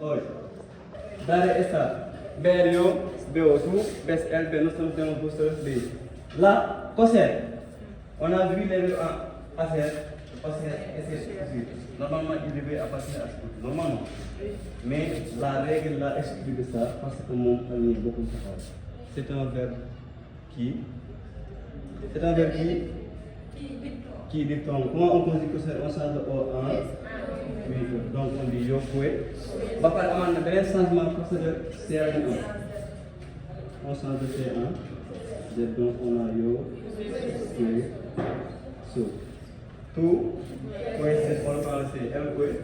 Hoy. Dare esta. Berio, Beo, tout, BSL, nous sommes dans le booster B. Là, concert. On a vu les vélos en ACR, normalement, il devait appartenir à ce groupe. Normalement. Mais la règle là exclut de ça parce que mon ami est beaucoup de ça. C'est un verbe qui. C'est un verbe qui diphtongue. Comment on dit que c'est un sens de O en donc on dit yo fouet. Va par un changement procédure C1. On change de C1. Donc on a yo fouet so. Tout fouet c'est on parle c'est M fouet.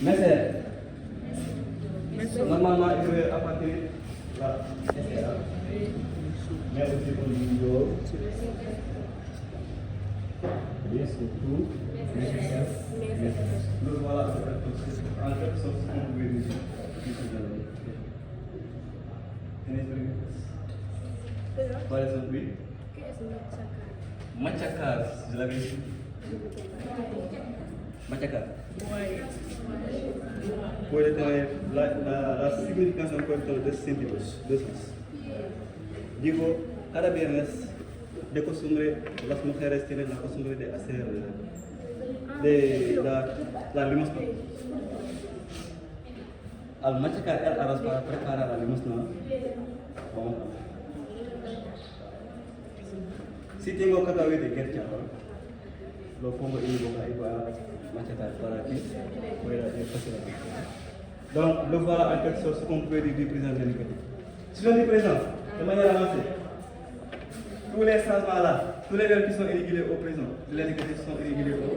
Mais c'est normalement il faut appartenir là. Mais aussi on dit yo. Yes, tout. Donc voilà, en quelque sorte, ce qu'on pouvait dire. Par exemple, oui. Machakar, je l'avais dit. Machakar. Pour la signification correcte de sentidos, de sens. Digo, cada viernes. De costumbre, las mujeres tienen la costumbre de hacer la limosna. Al machacar el arroz para preparar la limosna, vamos. Si tengo cacahuete de quercha, lo pongo en mi boca y voy a machacar para que pueda ir fácilmente. Donc, le voilà en quelque sorte ce qu'on peut dire du présent indicatif. Si on dit présent, de manière avancée, tous les changements là, tous les verbes qui sont irréguliers au présent, les indicatifs sont irréguliers au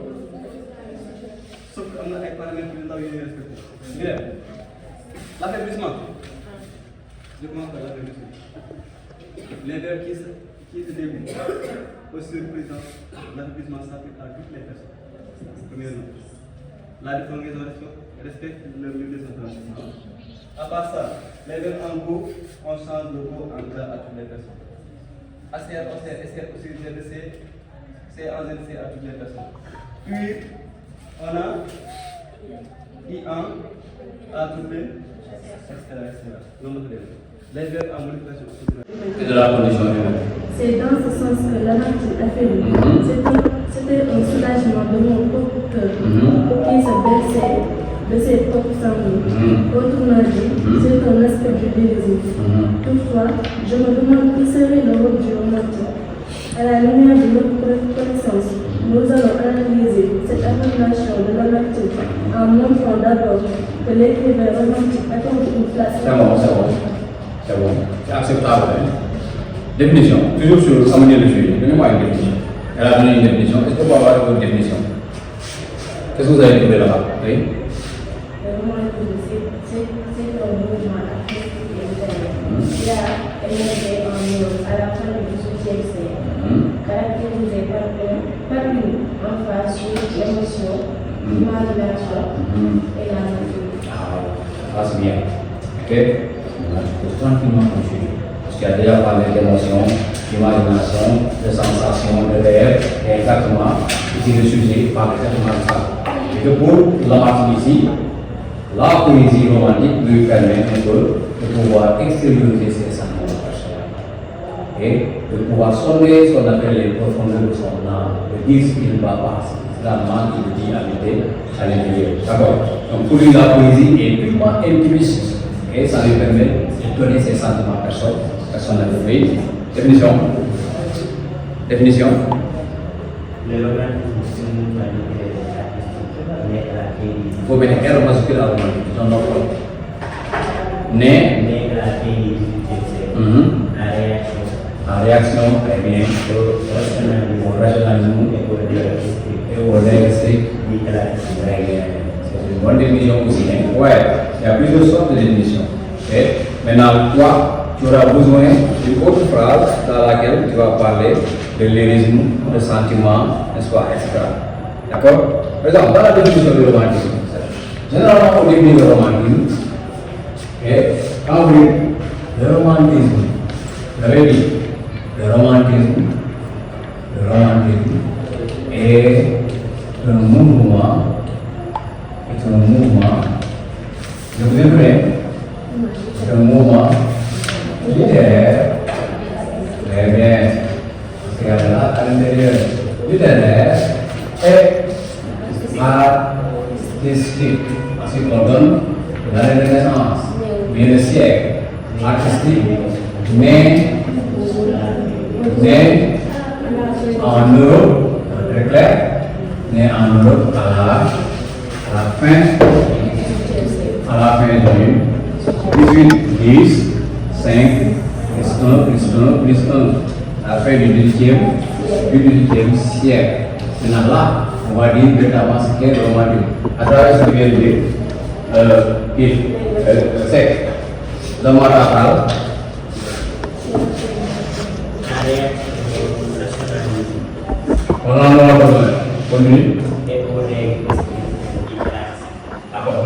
sauf qu'on a des paramètres qui nous ont respectés. L'affaiblissement. Je commence par l'affaiblissement. Les verbes qui se débutent au présent, l'affaiblissement s'applique à toutes les personnes. Premièrement. La définition respecte le milieu de son transition. À part ça, les verbes en go, on change le go en gras à toutes les personnes. ACR, OCR, SR, aussi, ZDC, C, A, Z, C à toutes les personnes. Puis, on a I1 à toutes les, etc. Les verbes en modification. Et de la condition humaine. C'est dans ce sens que l'analyse a fait. C'était un soulagement de mon propre cœur qui se baissait de ses propres sanglots. Autrement dit, c'est un aspect du désir. Toutefois, je me demande qui serait le rôle du romantique. À la lumière de notre connaissance, nous allons analyser cette affirmation de l'analytique en montrant d'abord que l'écrivain romantique accorde une place. C'est bon. C'est acceptable. Définition. Toujours sur Samuel Le Jury. Donnez-moi une définition. Elle a donné une définition. Est-ce qu'on peut avoir une définition? Qu'est-ce que vous avez trouvé là-bas? Oui? C'est un mouvement artistique et littéraire. Il a émergé en Europe à la fin du XVIIIe siècle, caractérisé par une emphase sur l'émotion, l'imagination et la nature. Ah, c'est bien. Ok? Maintenant, je peux tranquillement continuer. Parce qu'il y a déjà parlé d'émotion, d'imagination, de sensation, de rêve, et exactement, ici le sujet parle exactement de ça. Et que pour la partie ici, la poésie romantique lui permet un peu de pouvoir extérioriser ses sentiments personnels et de pouvoir sonder ce qu'on appelle les profondeurs de son âme, de dire ce qu'il ne va pas, finalement il dit à l'intérieur. D'accord? Donc pour lui la poésie est purement intimiste et ça lui permet de donner ses sentiments personnels. Oui? Définition? Définition? Le romantisme, c'est une qualité artistique, mais à laquelle il faut mettre R majuscule à romantique, c'est un autre. Né? mais à laquelle En réaction, très bien. Au rationalisme et au linguistique. Très bien. C'est une bonne définition aussi. Hein? Ouais, il y a plusieurs sortes de définitions. Et maintenant, toi, tu auras besoin d'une autre phrase dans laquelle tu vas parler de lyrisme, de sentiment, n'est-ce pas, etc. D'accord? Par exemple, dans la définition du romantisme, généralement on définit le romantisme, et quand vous dites le romantisme, vous avez dit, le romantisme est un mouvement c'est un mouvement. Vous êtes prêts? C'est un mouvement littéraire. Très bien. Parce qu'il y a là, à l'intérieur littéraire et artistique. Ensuite, on donne la Renaissance, mais le siècle artistique, mais en Europe, très clair, né en Europe à la fin du 10, 5, plus 1, à la fin du 18e siècle. Maintenant là, on va dire notamment ce qu'est le romantique. À travers ce VLD, c'est le moral. On en a besoin. Continue.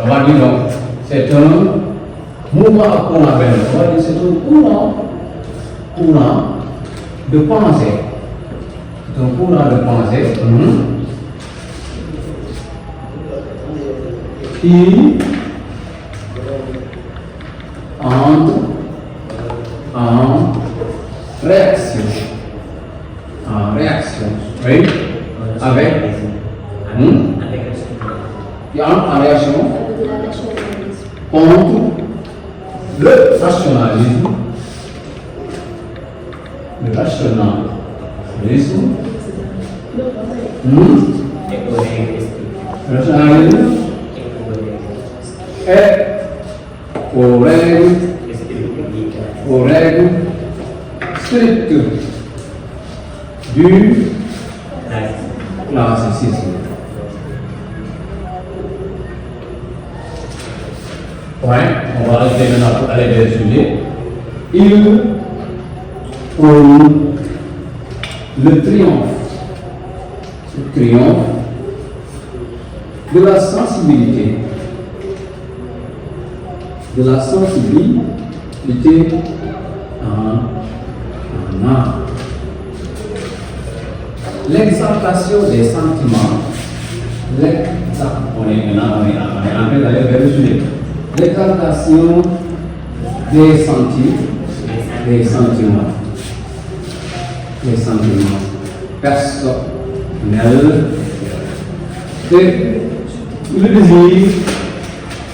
On va dire donc, c'est un mouvement qu'on appelle, on va dire c'est un courant de pensée. C'est un courant de pensée qui entre en réaction. Oui, avec qui entre en réaction contre le rationalisme. Le rationalisme est aux règles strictes du classicisme. Ouais, on va rester maintenant pour aller vers le sujet. Il prône le triomphe de la sensibilité, en âme. L'exaltation des sentiments, on est en train d'aller vers le sujet. L'exaltation des sentiments personnels,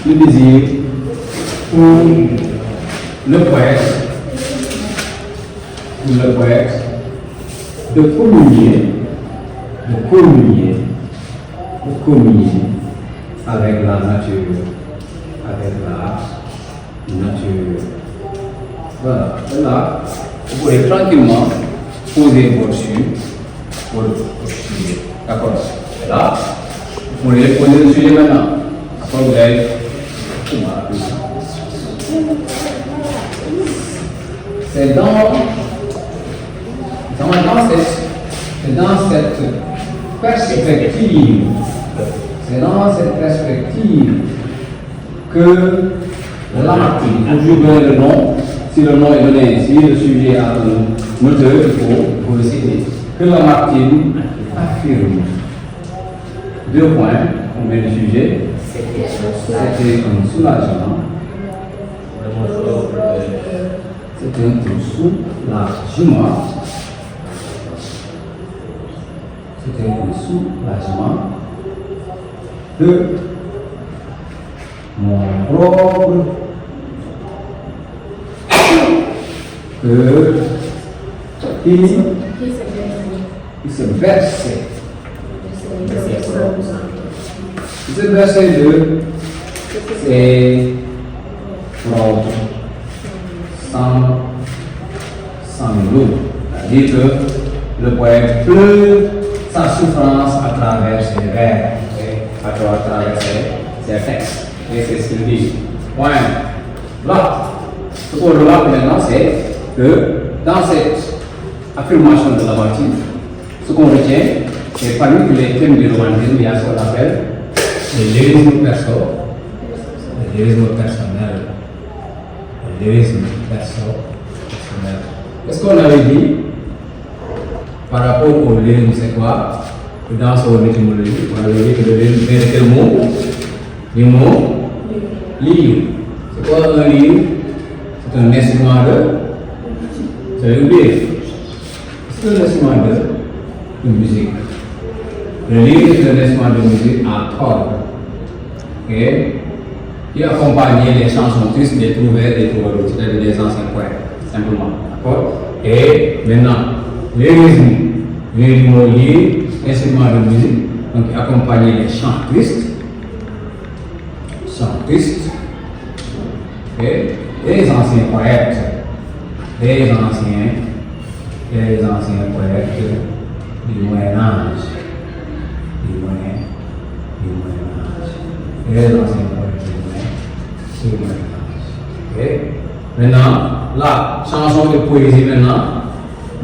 le désir pour le poète de communier avec la nature, Voilà, là, vous pouvez tranquillement poser votre sujet. D'accord? Là, vous pouvez poser le sujet maintenant. Après, vous allez. C'est dans cette perspective, que Lamartine, toujours donner le nom, si le nom est donné, si le sujet a un moteur, il faut le citer, que Lamartine affirme. 2 points, on met le sujet, c'était un soulagement. C'était un soulagement de mon propre que il se versait de ses propres sanglots. C'est-à-dire que le poète pleure sa souffrance à travers ses vers, à travers ses textes. Et c'est ce qu'il dit. Point. Là, ce qu'on remarque maintenant, c'est que dans cette affirmation de Lamartine, ce qu'on retient, c'est parmi les thèmes du romantisme, il y a ce qu'on appelle le lyrisme personnel. Qu'est-ce qu'on avait dit par rapport au lyrisme, c'est quoi? Dans son étymologie, on avait dit que le lyrisme, quel mot? Les mots, livre. C'est quoi un livre? C'est un instrument de. Vous avez oublié? C'est un instrument de musique. Le livre est un instrument de musique à cordes. Ok? Qui accompagnait les chansons tristes, des trouvailles, des trouvailles, c'est-à-dire des anciens poètes, simplement. D'accord? Et maintenant, les rythmes, les mots liés, instruments de musique, donc qui accompagnaient les chants tristes, et les anciens poètes, les anciens poètes du Moyen-Âge, les anciens poètes du Moyen-Âge. Okay? Maintenant, la chanson de poésie maintenant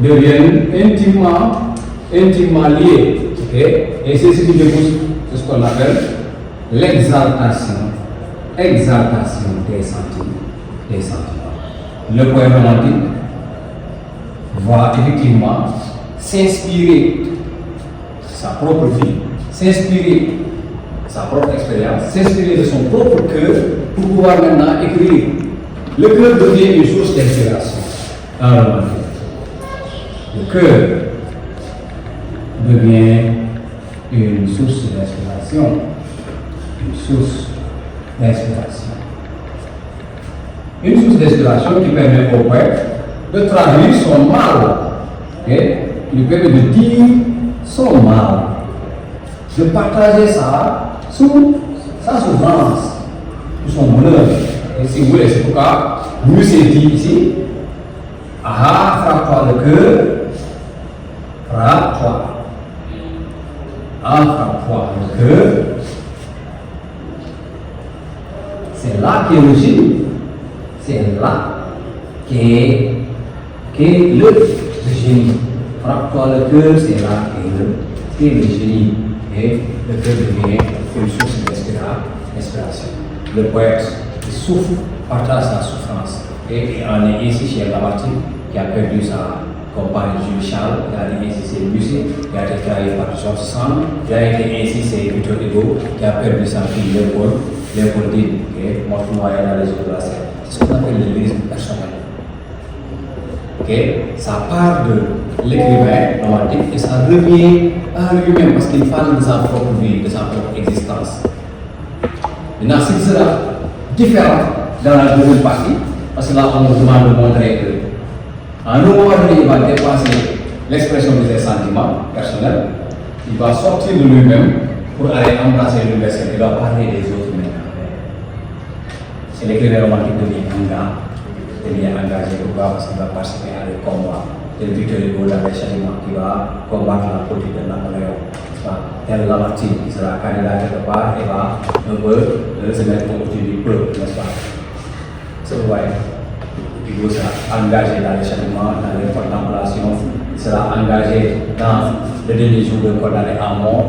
deviennent intimement liées. Okay? Et c'est ce qui débouche sur ce qu'on appelle l'exaltation des sentiments. Le poème romantique va effectivement s'inspirer de sa propre vie, s'inspirer de sa propre expérience, s'inspirer de son propre cœur pour pouvoir maintenant écrire. Le cœur devient une source d'inspiration dans le romantique. Le cœur devient une source d'inspiration. Une source d'inspiration qui permet au poète de traduire son mal, okay? Qui lui permet de dire son mal, de partager sa souffrance, son bonheur. Et si vous voulez, c'est pourquoi nous c'est dit ici, frappe-toi le cœur, frappe-toi le cœur. C'est là qu'est le génie. C'est là qu'est le génie. Frappe-toi le cœur, c'est là qu'est le génie. Et le cœur devient une source d'inspiration. Le poète souffre, partage sa souffrance. Et on est ici chez Lamartine qui a perdu sa compagne Jules Charles, qui a été ainsi ses musées, qui a été trahi par Georges Sand, qui a été ainsi ses Victor Hugo, qui a perdu sa fille Léopoldine, qui est morte noyée dans les eaux de la Seine. C'est ce qu'on appelle le lyrisme personnel. Okay? Ça part de l'écrivain romantique et ça revient à lui-même parce qu'il parle de sa propre vie, de sa propre existence. Maintenant, ce qui sera différent dans la deuxième partie, parce que là on nous demande de montrer que à un moment donné, il va dépasser l'expression de ses sentiments personnels, il va sortir de lui-même pour aller embrasser l'universel, il va parler des autres maintenant. C'est l'écrivain romantique devient engagé. Pourquoi? Parce qu'il va participer à des combats. Tel Victor Hugo dans les châtiments qui va combattre la politique de Napoléon. Tel Lamartine qui sera candidat quelque part et va un peu se mettre au côté du peuple, n'est-ce pas? C'est vrai. Hugo sera engagé dans les châtiments, dans les contemplations, il sera engagé dans le dernier jour de condamné à mort.